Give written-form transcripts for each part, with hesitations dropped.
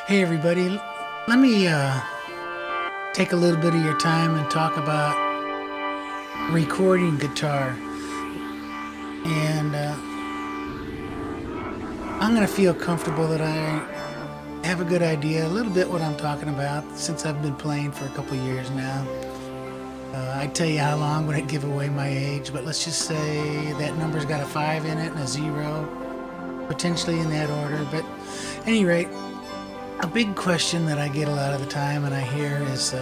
Hey everybody, let me take a little bit of your time and talk about recording guitar. And I'm going to feel comfortable that I have a good idea, a little bit what I'm talking about, since I've been playing for a couple years now. I'd tell you how long would it give away my age, but let's just say that number's got a 5 in it and a 0, potentially in that order. But at any rate, a big question that I get a lot of the time and I hear is,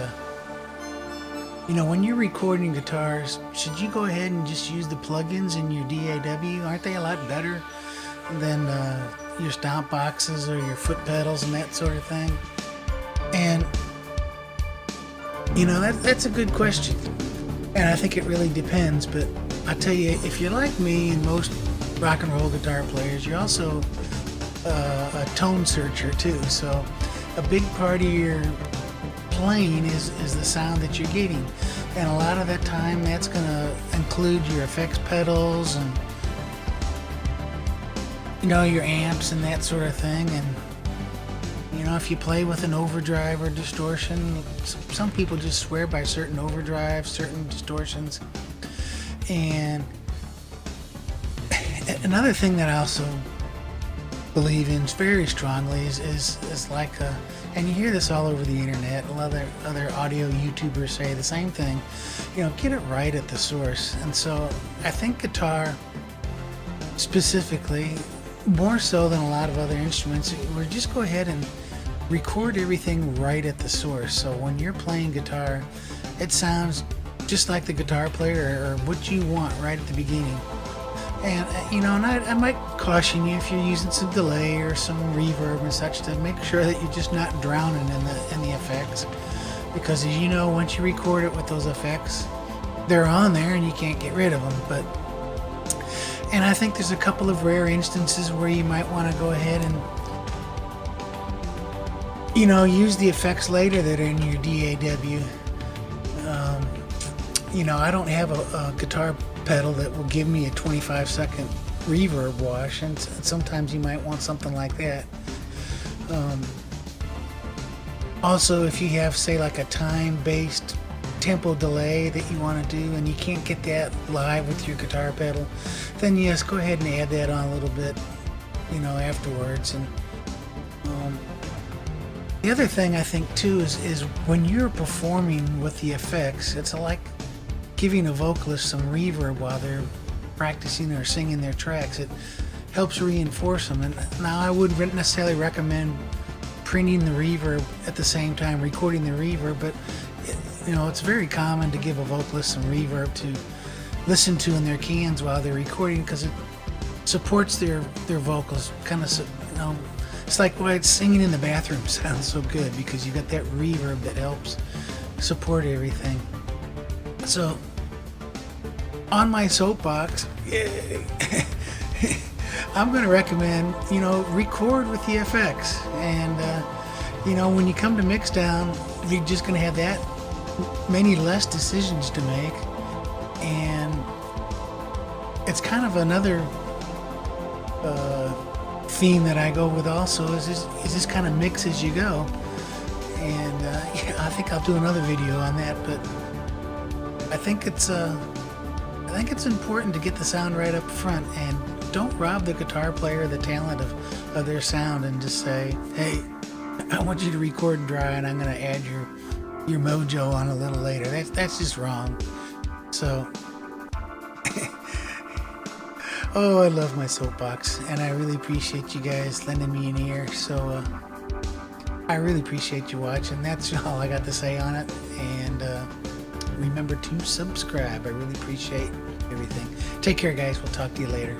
when you're recording guitars, should you go ahead and just use the plugins in your DAW? Aren't they a lot better than your stomp boxes or your foot pedals and that sort of thing? And that's a good question, and I think it really depends. But I tell you, if you're like me and most rock and roll guitar players, you're also a tone searcher too. So a big part of your playing is the sound that you're getting, and a lot of that time that's going to include your effects pedals and your amps and that sort of thing. And if you play with an overdrive or distortion, some people just swear by certain overdrives, certain distortions. And another thing that I also believe in very strongly is like and you hear this all over the internet, other audio YouTubers say the same thing, get it right at the source. And so I think guitar specifically, more so than a lot of other instruments, we just go ahead and record everything right at the source. So when you're playing guitar, it sounds just like the guitar player or what you want right at the beginning. And I might caution you if you're using some delay or some reverb and such to make sure that you're just not drowning in the effects, because as you know, once you record it with those effects, they're on there and you can't get rid of them. And I think there's a couple of rare instances where you might want to go ahead and use the effects later that are in your DAW. I don't have a guitar pedal that will give me a 25-second reverb wash, and sometimes you might want something like that. Also, if you have, say, like a time-based tempo delay that you want to do and you can't get that live with your guitar pedal, then yes, go ahead and add that on a little bit afterwards. And the other thing I think too is when you're performing with the effects, it's like giving a vocalist some reverb while they're practicing or singing their tracks. It helps reinforce them. And now I wouldn't necessarily recommend printing the reverb at the same time recording the reverb, but it's very common to give a vocalist some reverb to listen to in their cans while they're recording, because it supports their vocals. It's like why singing in the bathroom sounds so good, because you've got that reverb that helps support everything. So on my soapbox, I'm going to recommend record with the effects. And when you come to mix down, you're just going to have that many less decisions to make. And it's kind of another theme that I go with also is this kind of mix as you go. And I think I'll do another video on that, but I think it's important to get the sound right up front, and don't rob the guitar player the talent of their sound and just say, hey, I want you to record and dry and I'm going to add your mojo on a little later. That's just wrong. So oh, I love my soapbox, and I really appreciate you guys lending me an ear. So I really appreciate you watching. That's all I got to say on it. And remember to subscribe. I really appreciate everything. Take care, guys. We'll talk to you later.